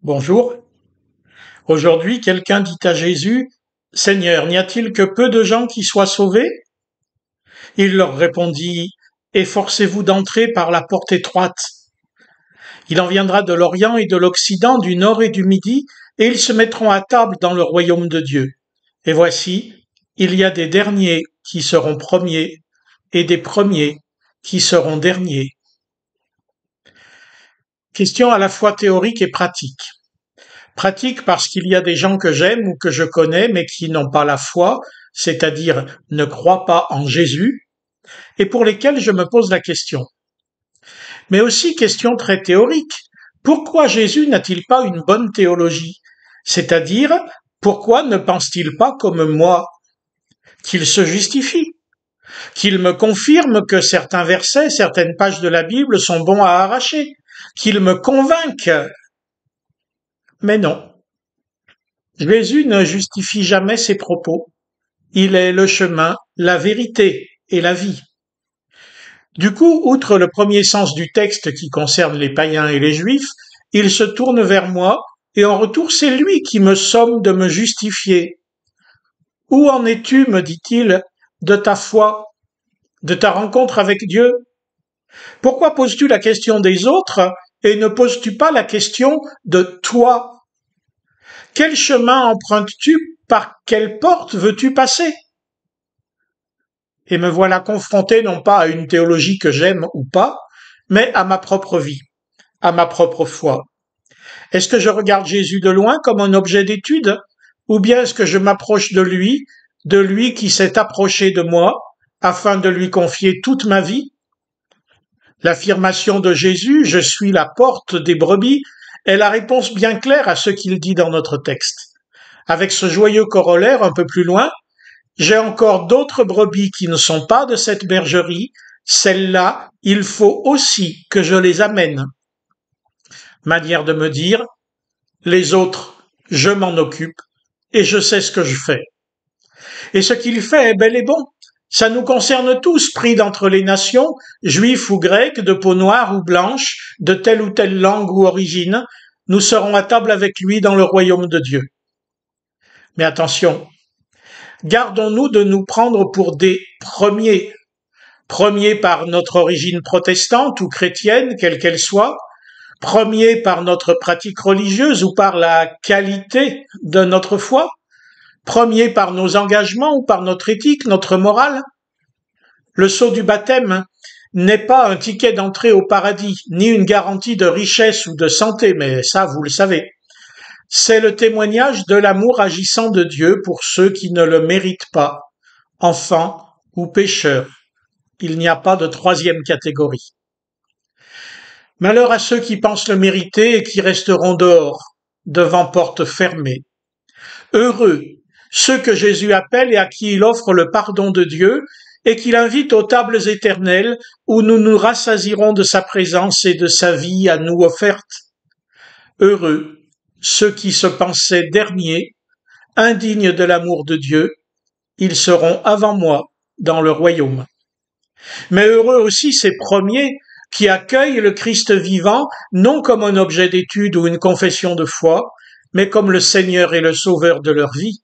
Bonjour. Aujourd'hui, quelqu'un dit à Jésus, « Seigneur, n'y a-t-il que peu de gens qui soient sauvés ?» Il leur répondit, « Efforcez-vous d'entrer par la porte étroite. Il en viendra de l'Orient et de l'Occident, du Nord et du Midi, et ils se mettront à table dans le royaume de Dieu. Et voici, il y a des derniers qui seront premiers, et des premiers qui seront derniers. » Question à la fois théorique et pratique. Pratique parce qu'il y a des gens que j'aime ou que je connais mais qui n'ont pas la foi, c'est-à-dire ne croient pas en Jésus, et pour lesquels je me pose la question. Mais aussi question très théorique. Pourquoi Jésus n'a-t-il pas une bonne théologie? C'est-à-dire, pourquoi ne pense-t-il pas comme moi? Qu'il se justifie? Qu'il me confirme que certains versets, certaines pages de la Bible sont bons à arracher? Qu'il me convainque? Mais non. Jésus ne justifie jamais ses propos. Il est le chemin, la vérité et la vie. Du coup, outre le premier sens du texte qui concerne les païens et les juifs, il se tourne vers moi et en retour c'est lui qui me somme de me justifier. Où en es-tu, me dit-il, de ta foi, de ta rencontre avec Dieu? Pourquoi poses-tu la question des autres et ne poses-tu pas la question de toi? Quel chemin empruntes-tu? Par quelle porte veux-tu passer? Et me voilà confronté non pas à une théologie que j'aime ou pas, mais à ma propre vie, à ma propre foi. Est-ce que je regarde Jésus de loin comme un objet d'étude, ou bien est-ce que je m'approche de lui qui s'est approché de moi, afin de lui confier toute ma vie? L'affirmation de Jésus, « Je suis la porte des brebis », est la réponse bien claire à ce qu'il dit dans notre texte. Avec ce joyeux corollaire un peu plus loin, j'ai encore d'autres brebis qui ne sont pas de cette bergerie, celles-là, il faut aussi que je les amène. Manière de me dire, les autres, je m'en occupe et je sais ce que je fais. Et ce qu'il fait est bel et bon. Ça nous concerne tous, pris d'entre les nations, juifs ou grecs, de peau noire ou blanche, de telle ou telle langue ou origine, nous serons à table avec lui dans le royaume de Dieu. Mais attention, gardons-nous de nous prendre pour des premiers. Premiers par notre origine protestante ou chrétienne, quelle qu'elle soit, premiers par notre pratique religieuse ou par la qualité de notre foi, premiers par nos engagements ou par notre éthique, notre morale. Le sceau du baptême n'est pas un ticket d'entrée au paradis, ni une garantie de richesse ou de santé, mais ça, vous le savez. C'est le témoignage de l'amour agissant de Dieu pour ceux qui ne le méritent pas, enfants ou pécheurs. Il n'y a pas de troisième catégorie. Malheur à ceux qui pensent le mériter et qui resteront dehors, devant portes fermées. Heureux ceux que Jésus appelle et à qui il offre le pardon de Dieu et qu'il invite aux tables éternelles où nous nous rassasierons de sa présence et de sa vie à nous offerte. Heureux ceux qui se pensaient derniers, indignes de l'amour de Dieu, ils seront avant moi dans le royaume. Mais heureux aussi ces premiers qui accueillent le Christ vivant non comme un objet d'étude ou une confession de foi, mais comme le Seigneur et le Sauveur de leur vie.